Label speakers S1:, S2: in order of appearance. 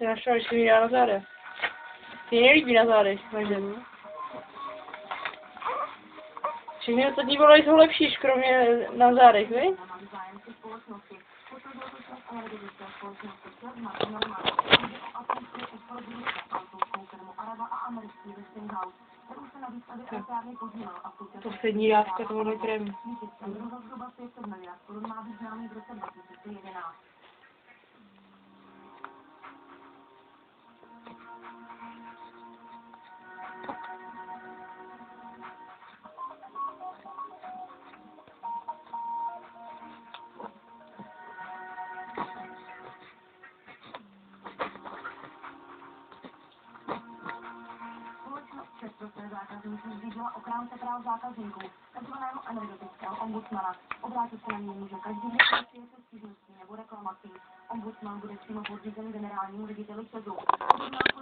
S1: Se našla, když mi dá na zádech. Ty nelíbí na zádech, takže. Všechny ostatní volají jsou lepší, kromě na zádech, vy? Poslední dávka tohohle krému.
S2: Pro své zákazníky zřídila ochránce práv zákazníků, takzvaného energetického ombudsmana. Obrátit se na něj může každý, kdo přijde se stížností nebo reklamací. Ombudsman bude přímo podřízen generálnímu řediteli ČEZu.